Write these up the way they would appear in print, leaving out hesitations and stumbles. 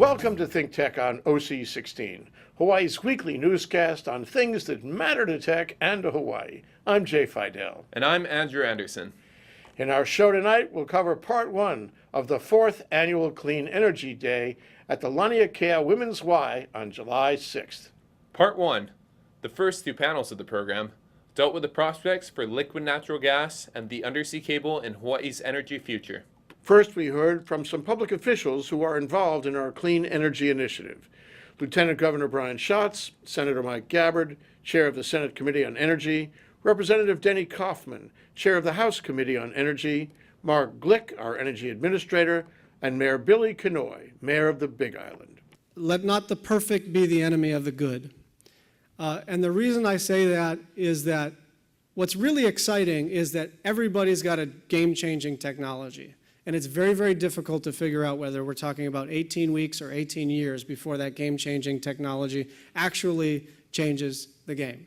Welcome to ThinkTech on OC16, Hawaii's weekly newscast on things that matter to tech and to Hawaii. I'm Jay Fidell. And I'm Andrew Anderson. In our show tonight, we'll cover part one of the 4th Annual Clean Energy Day at the Laniakea Women's Y on July 6th. Part 1, the first two panels of the program, dealt with the prospects for liquid natural gas and the undersea cable in Hawaii's energy future. First, we heard from some public officials who are involved in our Clean Energy Initiative. Lieutenant Governor Brian Schatz, Senator Mike Gabbard, Chair of the Senate Committee on Energy, Representative Denny Coffman, Chair of the House Committee on Energy, Mark Glick, our Energy Administrator, and Mayor Billy Kanoy, Mayor of the Big Island. Let not the perfect be the enemy of the good. And the reason I say that is that what's really exciting is that everybody's got a game-changing technology. And it's very, very difficult to figure out whether we're talking about 18 weeks or 18 years before that game-changing technology actually changes the game.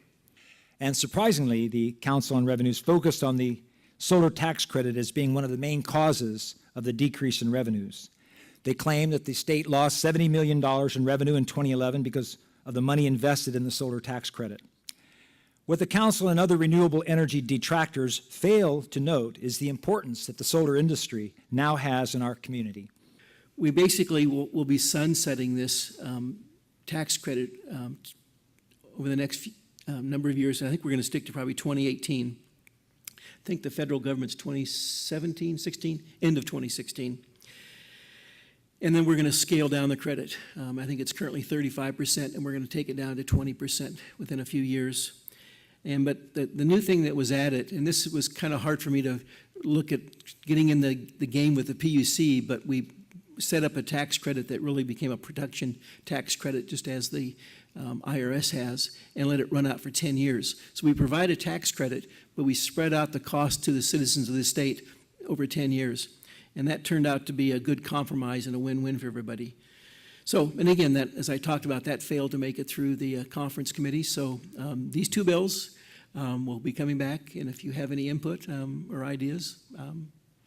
And surprisingly, the Council on Revenues focused on the solar tax credit as being one of the main causes of the decrease in revenues. They claim that the state lost $70 million in revenue in 2011 because of the money invested in the solar tax credit. What the Council and other renewable energy detractors fail to note is the importance that the solar industry now has in our community. We basically will be sunsetting this tax credit over the next number of years. I think we're going to stick to probably 2018. I think the federal government's 2017, 16, end of 2016. And then we're going to scale down the credit. I think it's currently 35%, and we're going to take it down to 20% within a few years. But the new thing that was added, and this was kind of hard for me to look at getting in the game with the PUC, but we set up a tax credit that really became a production tax credit, just as the IRS has, and let it run out for 10 years. So we provide a tax credit, but we spread out the cost to the citizens of the state over 10 years. And that turned out to be a good compromise and a win-win for everybody. So, and again, that, as I talked about, that failed to make it through the conference committee. So these two bills will be coming back, and if you have any input or ideas,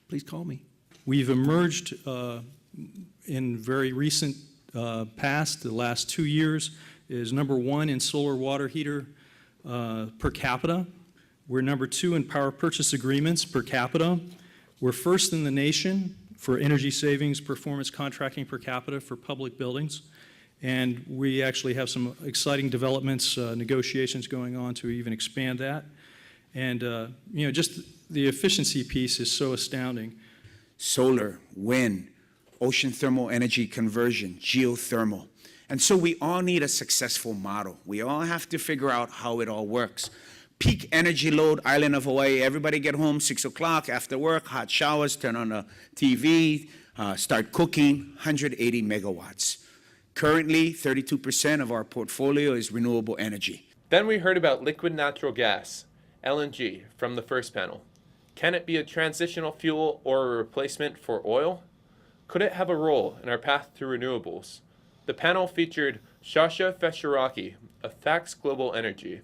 please call me. We've emerged in very recent past, the last 2 years, is number 1 in solar water heater per capita. We're number 2 in power purchase agreements per capita. We're first in the nation for energy savings performance contracting per capita for public buildings. And we actually have some exciting developments, negotiations going on to even expand that. And just the efficiency piece is so astounding. Solar, wind, ocean thermal energy conversion, geothermal. And so we all need a successful model. We all have to figure out how it all works. Peak energy load, island of Hawaii, everybody get home 6 o'clock after work, hot showers, turn on the TV, start cooking, 180 megawatts. Currently, 32% of our portfolio is renewable energy. Then we heard about liquid natural gas, LNG, from the first panel. Can it be a transitional fuel or a replacement for oil? Could it have a role in our path to renewables? The panel featured Shasha Fesharaki of Thax Global Energy,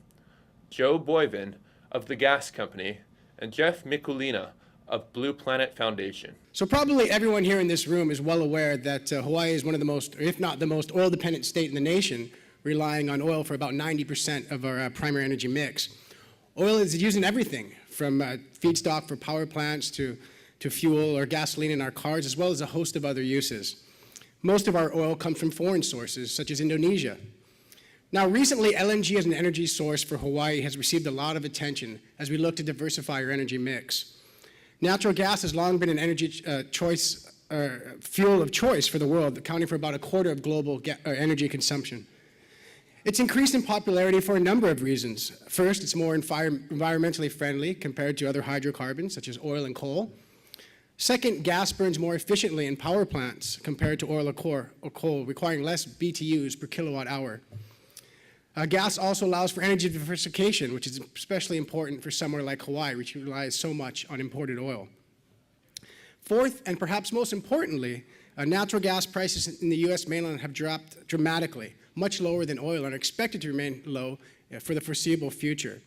Joe Bolvin of the Gas Company, and Jeff Mikulina of Blue Planet Foundation. So probably everyone here in this room is well aware that Hawaii is one of the most, if not the most, oil-dependent state in the nation, relying on oil for about 90% of our primary energy mix. Oil is used in everything, from feedstock for power plants to fuel or gasoline in our cars, as well as a host of other uses. Most of our oil comes from foreign sources, such as Indonesia. Now, recently, LNG as an energy source for Hawaii has received a lot of attention as we look to diversify our energy mix. Natural gas has long been an energy fuel of choice for the world, accounting for about a quarter of global energy consumption. It's increased in popularity for a number of reasons. First, it's more environmentally friendly compared to other hydrocarbons, such as oil and coal. Second, gas burns more efficiently in power plants compared to oil or coal, requiring less BTUs per kilowatt hour. Gas also allows for energy diversification, which is especially important for somewhere like Hawaii, which relies so much on imported oil. Fourth, and perhaps most importantly, natural gas prices in the U.S. mainland have dropped dramatically, much lower than oil, and are expected to remain low for the foreseeable future.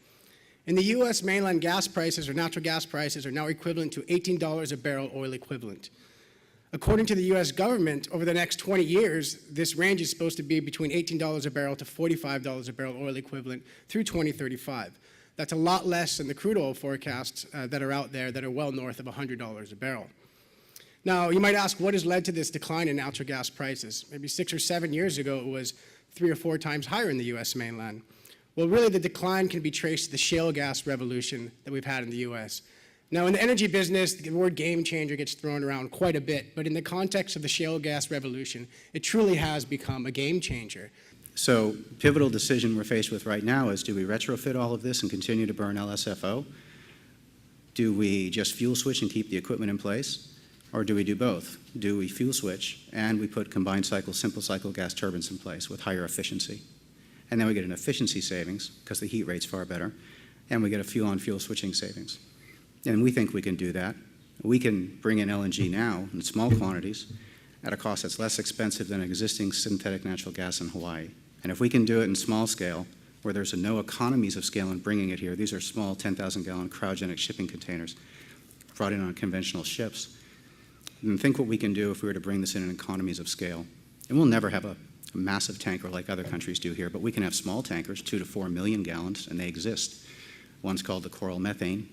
In the U.S. mainland, gas prices or natural gas prices are now equivalent to $18 a barrel oil equivalent. According to the US government, over the next 20 years, this range is supposed to be between $18 a barrel to $45 a barrel oil equivalent through 2035. That's a lot less than the crude oil forecasts that are out there that are well north of $100 a barrel. Now, you might ask, what has led to this decline in natural gas prices? Maybe 6 or 7 years ago, it was 3 or 4 times higher in the US mainland. Well, really, the decline can be traced to the shale gas revolution that we've had in the US. Now, in the energy business, the word game changer gets thrown around quite a bit, but in the context of the shale gas revolution, it truly has become a game changer. So, pivotal decision we're faced with right now is, do we retrofit all of this and continue to burn LSFO? Do we just fuel switch and keep the equipment in place? Or do we do both? Do we fuel switch and we put combined cycle, simple cycle gas turbines in place with higher efficiency? And then we get an efficiency savings because the heat rate's far better, and we get a fuel-on-fuel switching savings. And we think we can do that. We can bring in LNG now in small quantities at a cost that's less expensive than existing synthetic natural gas in Hawaii. And if we can do it in small scale, where there's no economies of scale in bringing it here, these are small 10,000-gallon cryogenic shipping containers brought in on conventional ships, then think what we can do if we were to bring this in economies of scale. And we'll never have a massive tanker like other countries do here, but we can have small tankers, 2 to 4 million gallons, and they exist. One's called the coral methane,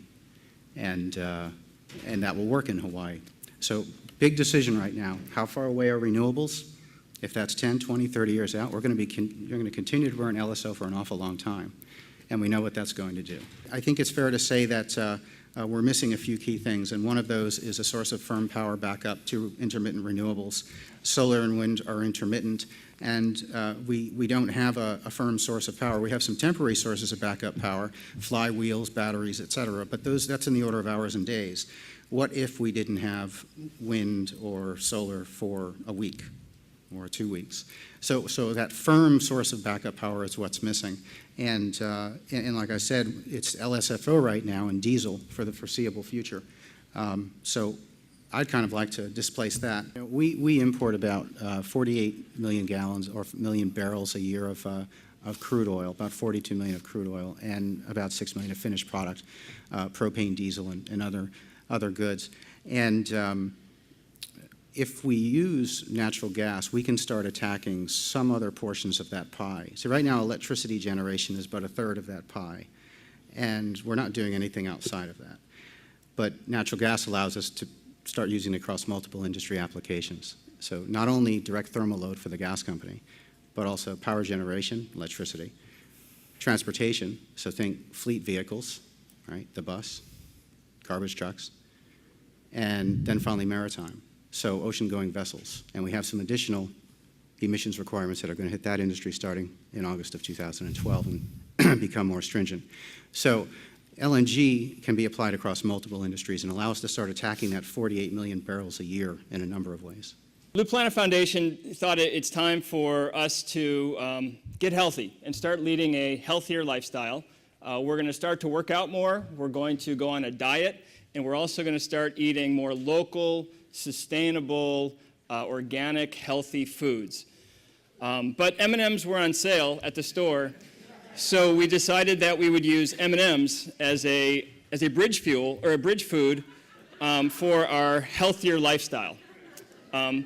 and that will work in Hawaii. So big decision right now. How far away are renewables? If that's 10, 20, 30 years out, you're going to continue to burn LSO for an awful long time, and we know what that's going to do. I think it's fair to say that we're missing a few key things, and one of those is a source of firm power backup to intermittent renewables. Solar and wind are intermittent, and we don't have a firm source of power. We have some temporary sources of backup power, flywheels, batteries, et cetera, but that's in the order of hours and days. What if we didn't have wind or solar for a week or 2 weeks? So that firm source of backup power is what's missing. And like I said, it's LSFO right now and diesel for the foreseeable future. So I'd kind of like to displace that. We import about 48 million gallons or million barrels a year of crude oil, about 42 million of crude oil, and about 6 million of finished product, propane, diesel, and other goods. And if we use natural gas, we can start attacking some other portions of that pie. So right now, electricity generation is but a third of that pie, and we're not doing anything outside of that. But natural gas allows us to start using it across multiple industry applications. So not only direct thermal load for the gas company, but also power generation, electricity, transportation, so think fleet vehicles, right, the bus, garbage trucks, and then finally maritime. So ocean-going vessels. And we have some additional emissions requirements that are going to hit that industry starting in August of 2012 and become more stringent. So LNG can be applied across multiple industries and allow us to start attacking that 48 million barrels a year in a number of ways. Blue Planet Foundation thought it's time for us to get healthy and start leading a healthier lifestyle. We're going to start to work out more. We're going to go on a diet, and we're also going to start eating more local, sustainable, organic, healthy foods. But M&Ms were on sale at the store, so we decided that we would use M&Ms as a bridge fuel or a bridge food for our healthier lifestyle.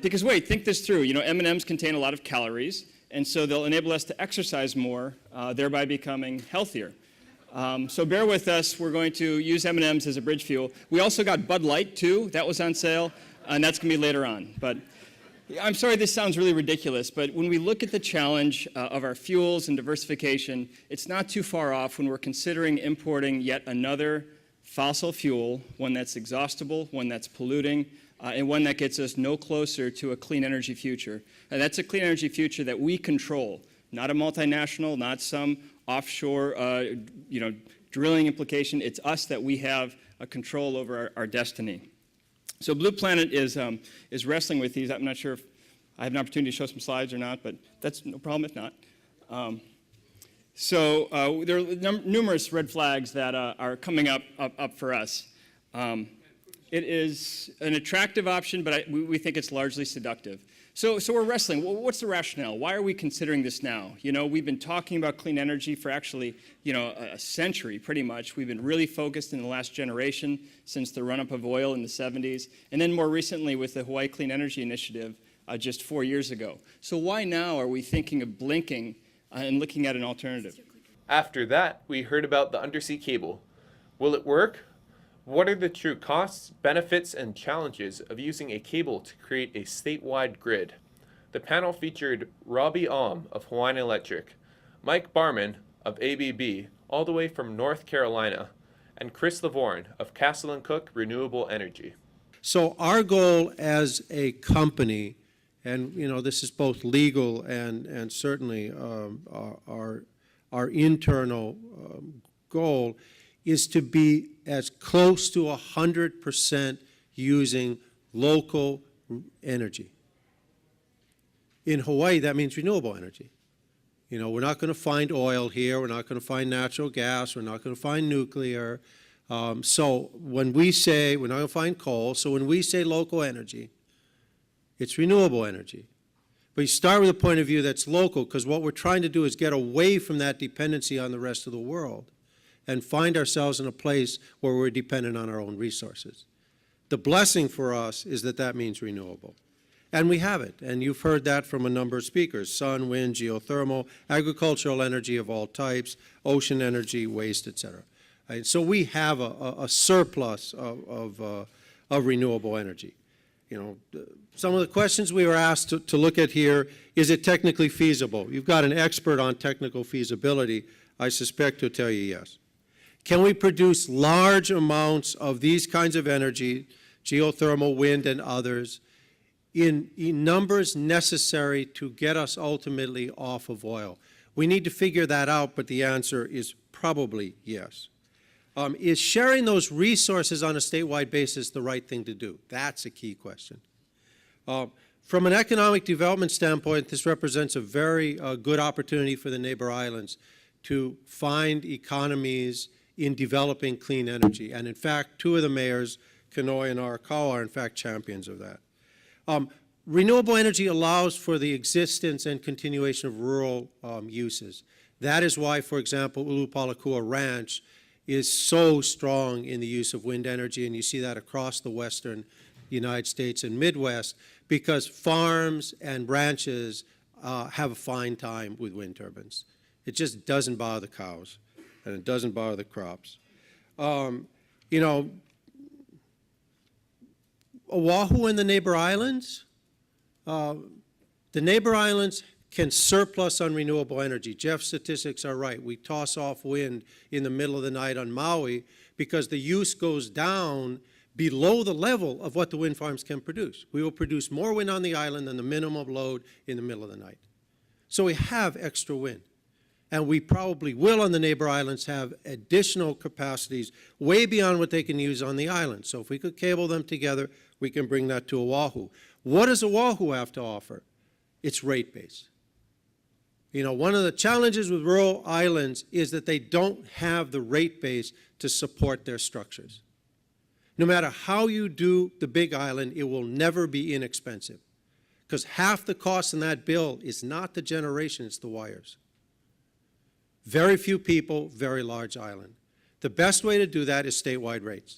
Because wait, think this through. You know, M&Ms contain a lot of calories, and so they'll enable us to exercise more, thereby becoming healthier. So bear with us. We're going to use M&Ms as a bridge fuel. We also got Bud Light, too. That was on sale, and that's going to be later on. But I'm sorry this sounds really ridiculous, but when we look at the challenge of our fuels and diversification, it's not too far off when we're considering importing yet another fossil fuel, one that's exhaustible, one that's polluting, and one that gets us no closer to a clean energy future. And that's a clean energy future that we control, not a multinational, not some offshore drilling implication. It's us that we have a control over our destiny. So Blue Planet is wrestling with these. I'm not sure if I have an opportunity to show some slides or not, but that's no problem if not. There are numerous red flags that are coming up for us. It is an attractive option, but we think it's largely seductive. So we're wrestling. Well, what's the rationale? Why are we considering this now? You know, we've been talking about clean energy for actually, you know, a century pretty much. We've been really focused in the last generation since the run-up of oil in the 70s, and then more recently with the Hawaii Clean Energy Initiative just 4 years ago. So why now are we thinking of blinking and looking at an alternative? After that, we heard about the undersea cable. Will it work? What are the true costs, benefits, and challenges of using a cable to create a statewide grid? The panel featured Robbie of Hawaiian Electric, Mike Bahrman of ABB, all the way from North Carolina, and Chris Lovvorn of Castle & Cooke Renewable Energy. So our goal as a company, and you know this is both legal and certainly our internal goal, is to be as close to 100% using local energy. In Hawaii, that means renewable energy. You know, we're not going to find oil here, we're not going to find natural gas, we're not going to find nuclear. So when we say, we're not going to find coal, so when we say local energy, it's renewable energy. But you start with a point of view that's local, because what we're trying to do is get away from that dependency on the rest of the world and find ourselves in a place where we're dependent on our own resources. The blessing for us is that that means renewable. And we have it, and you've heard that from a number of speakers: sun, wind, geothermal, agricultural energy of all types, ocean energy, waste, et cetera. And so we have a surplus of renewable energy. You know, some of the questions we were asked to look at here: is it technically feasible? You've got an expert on technical feasibility. I suspect he'll tell you yes. Can we produce large amounts of these kinds of energy, geothermal, wind, and others, in numbers necessary to get us ultimately off of oil? We need to figure that out, but the answer is probably yes. Is sharing those resources on a statewide basis the right thing to do? That's a key question. From an economic development standpoint, this represents a very good opportunity for the neighbor islands to find economies in developing clean energy. And in fact, two of the mayors, Kanoi and Arakawa, are in fact champions of that. Renewable energy allows for the existence and continuation of rural uses. That is why, for example, Ulupalakua Ranch is so strong in the use of wind energy, and you see that across the western United States and Midwest, because farms and ranches have a fine time with wind turbines. It just doesn't bother the cows, and it doesn't bother the crops. You know, Oahu and the neighbor islands can surplus on renewable energy. Jeff's statistics are right. We toss off wind in the middle of the night on Maui because the use goes down below the level of what the wind farms can produce. We will produce more wind on the island than the minimum load in the middle of the night. So we have extra wind. And we probably will on the neighbor islands have additional capacities way beyond what they can use on the island. So if we could cable them together, we can bring that to Oahu. What does Oahu have to offer? It's rate base. You know, one of the challenges with rural islands is that they don't have the rate base to support their structures. No matter how you do the big island, it will never be inexpensive, because half the cost in that bill is not the generation, it's the wires. Very few people, very large island. The best way to do that is statewide rates.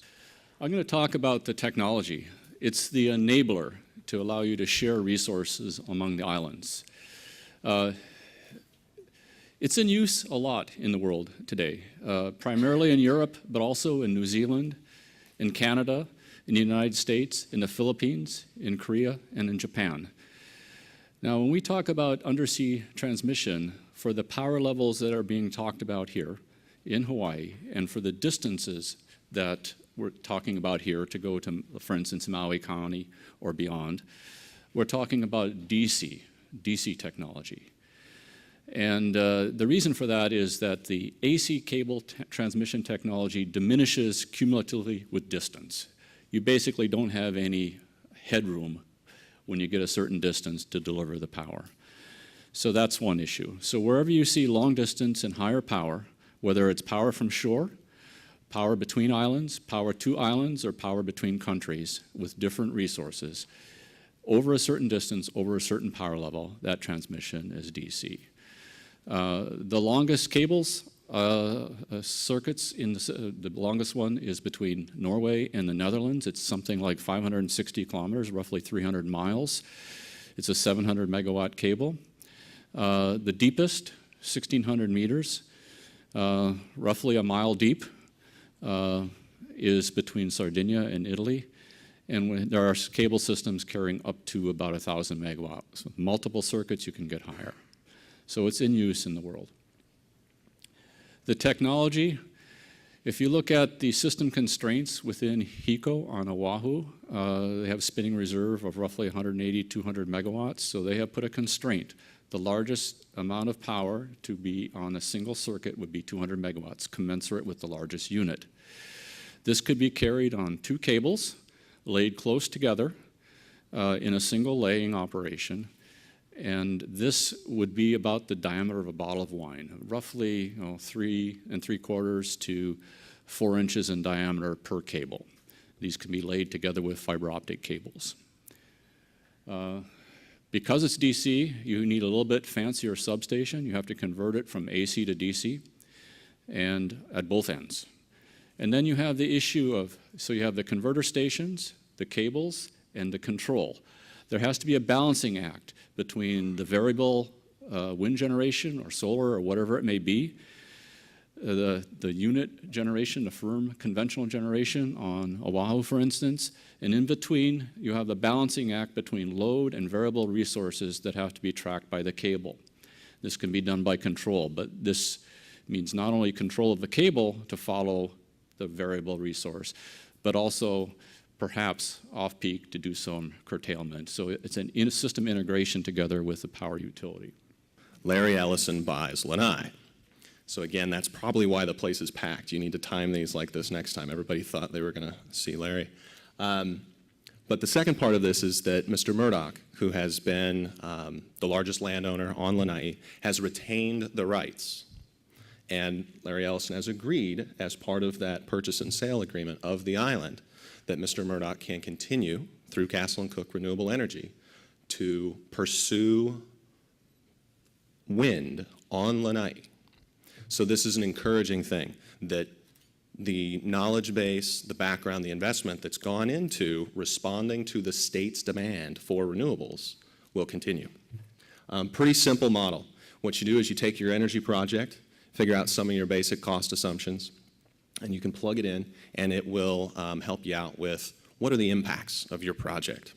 I'm going to talk about the technology. It's the enabler to allow you to share resources among the islands. It's in use a lot in the world today, primarily in Europe, but also in New Zealand, in Canada, in the United States, in the Philippines, in Korea, and in Japan. Now, when we talk about undersea transmission, for the power levels that are being talked about here in Hawaii, and for the distances that we're talking about here to go to, for instance, Maui County or beyond, we're talking about DC technology. And the reason for that is that the AC cable transmission technology diminishes cumulatively with distance. You basically don't have any headroom when you get a certain distance to deliver the power. So that's one issue. So wherever you see long distance and higher power, whether it's power from shore, power between islands, power to islands, or power between countries with different resources, over a certain distance, over a certain power level, that transmission is DC. The longest cables, circuits, the longest one is between Norway and the Netherlands. It's something like 560 kilometers, roughly 300 miles. It's a 700 megawatt cable. The deepest, 1,600 meters, roughly a mile deep, is between Sardinia and Italy. And there are cable systems carrying up to about 1,000 megawatts. With multiple circuits, you can get higher. So it's in use in the world. The technology, if you look at the system constraints within HECO on Oahu, they have spinning reserve of roughly 180, 200 megawatts, so they have put a constraint. The largest amount of power to be on a single circuit would be 200 megawatts, commensurate with the largest unit. This could be carried on 2 cables, laid close together in a single laying operation. And this would be about the diameter of a bottle of wine, roughly 3 3/4 to 4 inches in diameter per cable. These can be laid together with fiber optic cables. Because it's DC, you need a little bit fancier substation. You have to convert it from AC to DC, and at both ends. And then you have the issue of, so you have the converter stations, the cables, and the control. There has to be a balancing act between the variable wind generation or solar or whatever it may be, the unit generation, the firm conventional generation on Oahu, for instance, and in between you have the balancing act between load and variable resources that have to be tracked by the cable. This can be done by control, but this means not only control of the cable to follow the variable resource, but also perhaps off-peak to do some curtailment. So it's an in-system integration together with the power utility. Larry Ellison buys Lanai. So again, that's probably why the place is packed. You need to time these like this next time. Everybody thought they were going to see Larry. But the second part of this is that Mr. Murdoch, who has been the largest landowner on Lanai, has retained the rights. And Larry Ellison has agreed, as part of that purchase and sale agreement of the island, that Mr. Murdoch can continue through Castle and Cooke Renewable Energy to pursue wind on Lanai. So this is an encouraging thing, that the knowledge base, the background, the investment that's gone into responding to the state's demand for renewables will continue. Pretty simple model. What you do is you take your energy project, figure out some of your basic cost assumptions, and you can plug it in, and it will help you out with what are the impacts of your project.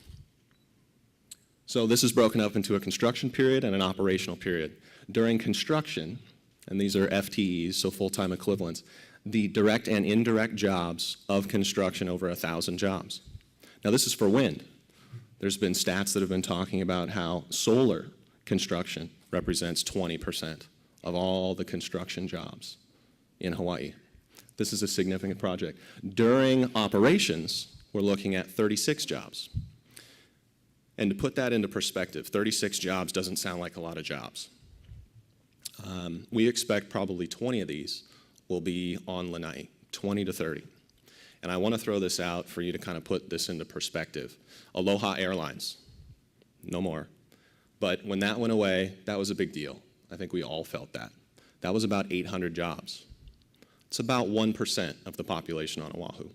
So this is broken up into a construction period and an operational period. During construction, and these are FTEs, so full-time equivalents, the direct and indirect jobs of construction, over 1,000 jobs. Now this is for wind. There's been stats that have been talking about how solar construction represents 20% of all the construction jobs in Hawaii. This is a significant project. During operations, we're looking at 36 jobs. And to put that into perspective, 36 jobs doesn't sound like a lot of jobs. We expect probably 20 of these will be on Lanai, 20 to 30. And I want to throw this out for you to kind of put this into perspective. Aloha Airlines, no more. But when that went away, that was a big deal. I think we all felt that. That was about 800 jobs. It's about 1% of the population on Oahu.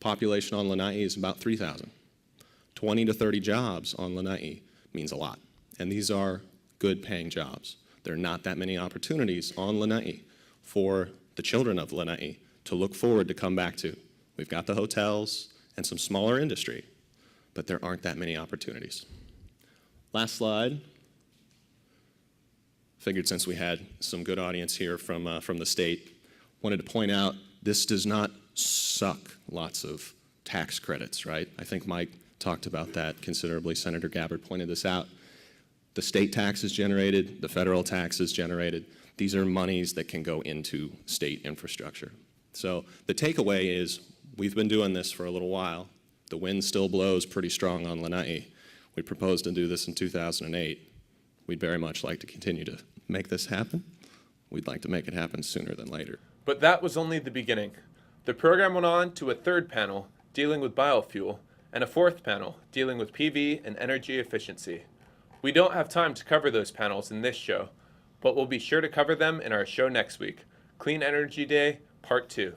Population on Lanai is about 3,000. 20 to 30 jobs on Lanai means a lot. And these are good paying jobs. There are not that many opportunities on Lanai for the children of Lanai to look forward to come back to. We've got the hotels and some smaller industry, but there aren't that many opportunities. Last slide. Figured since we had some good audience here from the state, wanted to point out this does not suck lots of tax credits, right? I think Mike talked about that considerably. Senator Gabbard pointed this out. The state tax is generated, the federal tax is generated. These are monies that can go into state infrastructure. So the takeaway is we've been doing this for a little while. The wind still blows pretty strong on Lanai. We proposed to do this in 2008. We'd very much like to continue to make this happen. We'd like to make it happen sooner than later. But that was only the beginning. The program went on to a third panel dealing with biofuel, and a fourth panel dealing with PV and energy efficiency. We don't have time to cover those panels in this show, but we'll be sure to cover them in our show next week, Clean Energy Day, Part 2.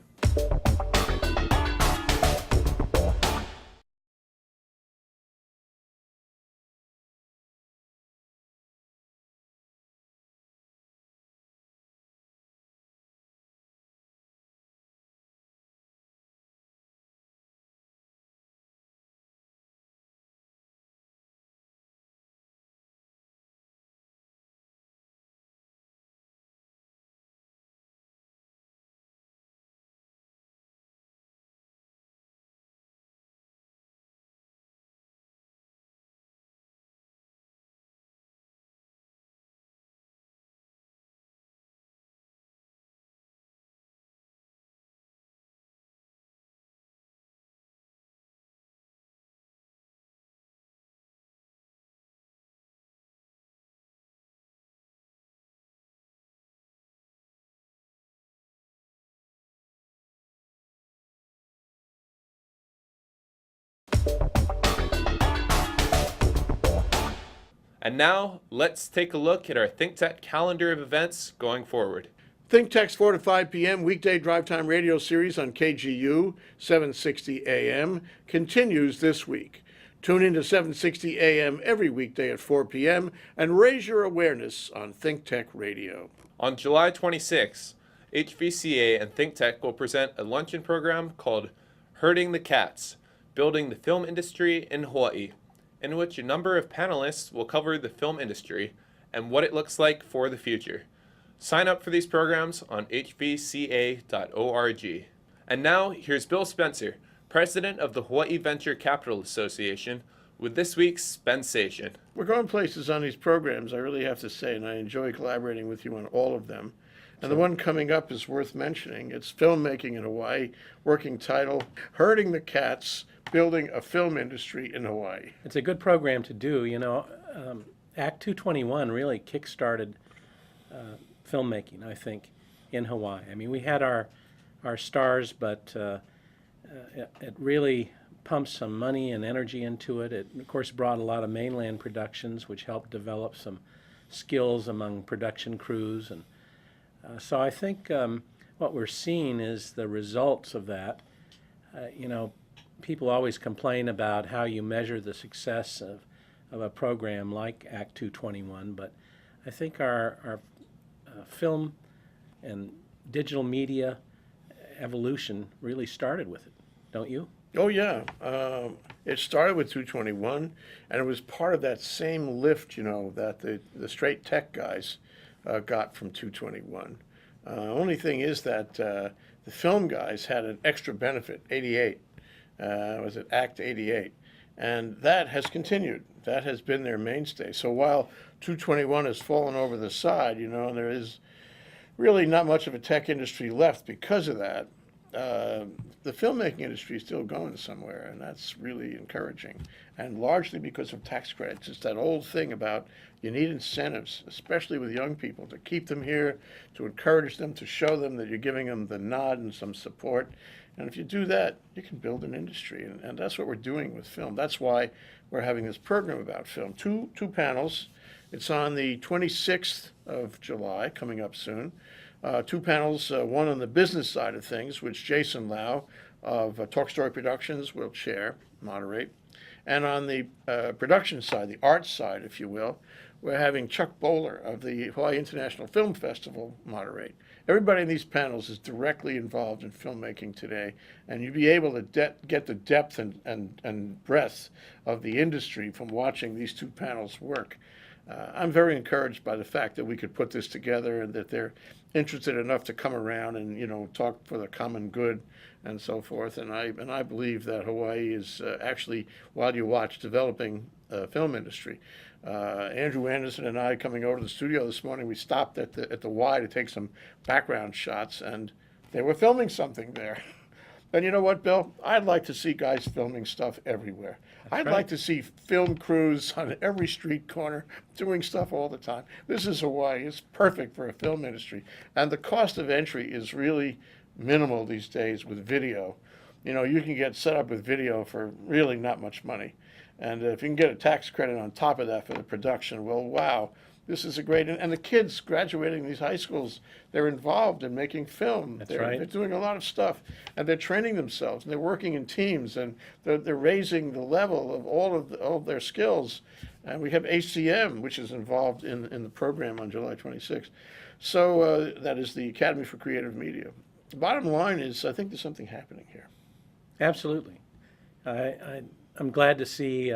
And now, let's take a look at our ThinkTech calendar of events going forward. ThinkTech's 4 to 5 p.m. weekday drive time radio series on KGU 760 AM continues this week. Tune in to 760 AM every weekday at 4 p.m. and raise your awareness on ThinkTech Radio. On July 26, HVCA and ThinkTech will present a luncheon program called Herding the Cats, Building the Film Industry in Hawaii, in which a number of panelists will cover the film industry and what it looks like for the future. Sign up for these programs on hvca.org. And now, here's Bill Spencer, president of the Hawaii Venture Capital Association, with this week's Spensation. We're going places on these programs, I really have to say, and I enjoy collaborating with you on all of them. And the one coming up is worth mentioning. It's Filmmaking in Hawaii, working title, Herding the Cats, Building a Film Industry in Hawaii. It's a good program to do. You know, Act 221 really kick-started filmmaking, I think, in Hawaii. I mean, we had our stars, but it really pumped some money and energy into it. It, of course, brought a lot of mainland productions, which helped develop some skills among production crews. And so I think what we're seeing is the results of that. You know, people always complain about how you measure the success of a program like Act 221, but I think our film and digital media evolution really started with it, don't you? Oh, yeah. It started with 221, and it was part of that same lift, you know, that the straight tech guys got from 221. Only thing is that the film guys had an extra benefit, 88. Was it Act 88? And that has continued. That has been their mainstay. So while 221 has fallen over the side, you know, there is really not much of a tech industry left because of that. The filmmaking industry is still going somewhere, and that's really encouraging. And largely because of tax credits. It's that old thing about you need incentives, especially with young people, to keep them here, to encourage them, to show them that you're giving them the nod and some support. And if you do that, you can build an industry, and that's what we're doing with film. That's why we're having this program about film. Two panels. It's on the 26th of July, coming up soon. Two panels, one on the business side of things, which Jason Lau of Talk Story Productions will chair, moderate. And on the production side, the art side, if you will, we're having Chuck Bowler of the Hawaii International Film Festival moderate. Everybody in these panels is directly involved in filmmaking today, and you'll be able to get the depth and breadth of the industry from watching these two panels work. I'm very encouraged by the fact that we could put this together and that they're interested enough to come around and, you know, talk for the common good and so forth. And I believe that Hawaii is actually, while you watch, developing a film industry. Andrew Anderson and I, coming over to the studio this morning, we stopped at the Y to take some background shots, and they were filming something there. And you know what, Bill? I'd like to see guys filming stuff everywhere. I'd like to see film crews on every street corner doing stuff all the time. This is Hawaii. It's perfect for a film industry. And the cost of entry is really minimal these days with video. You know, you can get set up with video for really not much money. And if you can get a tax credit on top of that for the production, well, wow, this is a great, and the kids graduating these high schools, they're involved in making film. That's They're right. doing a lot of stuff, and they're training themselves, and they're working in teams, and they're raising the level of all of their skills. And we have ACM, which is involved in the program on July 26th. So that is the Academy for Creative Media. The bottom line is, I think there's something happening here. Absolutely. I'm glad to see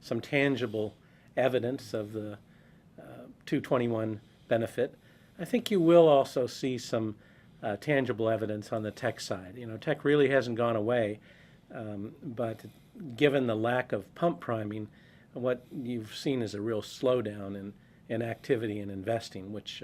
some tangible evidence of the 221 benefit. I think you will also see some tangible evidence on the tech side. You know, tech really hasn't gone away, but given the lack of pump priming, what you've seen is a real slowdown in activity and investing, which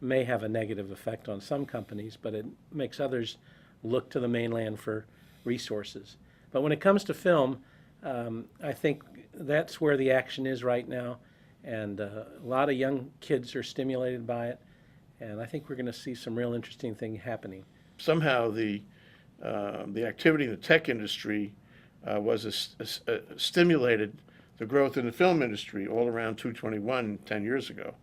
may have a negative effect on some companies, but it makes others look to the mainland for resources. But when it comes to film, I think that's where the action is right now, and a lot of young kids are stimulated by it, and I think we're going to see some real interesting things happening. Somehow the activity in the tech industry stimulated the growth in the film industry all around 221 10 years ago.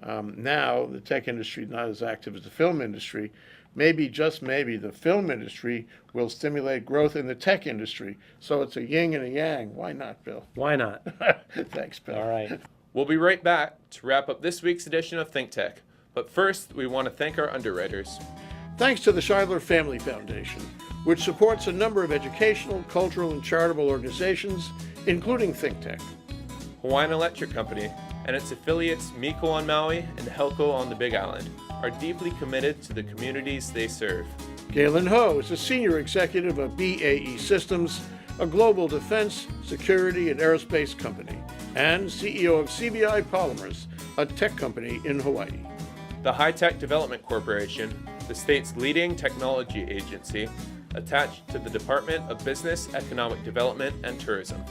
Now the tech industry is not as active as the film industry. Maybe, just maybe, the film industry will stimulate growth in the tech industry. So it's a yin and a yang. Why not, Bill? Why not? Thanks, Bill. All right. We'll be right back to wrap up this week's edition of ThinkTech. But first, we want to thank our underwriters. Thanks to the Scheidler Family Foundation, which supports a number of educational, cultural, and charitable organizations, including ThinkTech. Hawaiian Electric Company and its affiliates Miko on Maui and Helco on the Big Island are deeply committed to the communities they serve. Galen Ho is a senior executive of BAE Systems, a global defense, security, and aerospace company, and CEO of CBI Polymers, a tech company in Hawaii. The High Tech Development Corporation, the state's leading technology agency, attached to the Department of Business, Economic Development, and Tourism.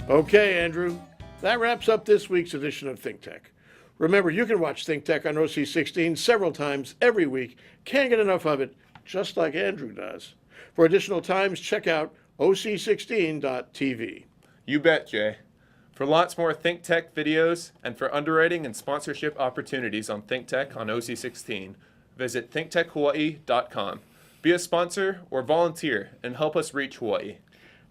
Okay, Andrew, that wraps up this week's edition of ThinkTech. Remember, you can watch ThinkTech on OC16 several times every week. Can't get enough of it, just like Andrew does. For additional times, check out OC16.tv. You bet, Jay. For lots more ThinkTech videos and for underwriting and sponsorship opportunities on ThinkTech on OC16, visit thinktechhawaii.com. Be a sponsor or volunteer and help us reach Hawaii.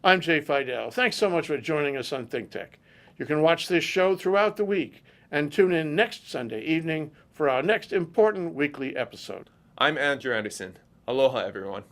I'm Jay Fidell. Thanks so much for joining us on ThinkTech. You can watch this show throughout the week and tune in next Sunday evening for our next important weekly episode. I'm Andrew Anderson. Aloha, everyone.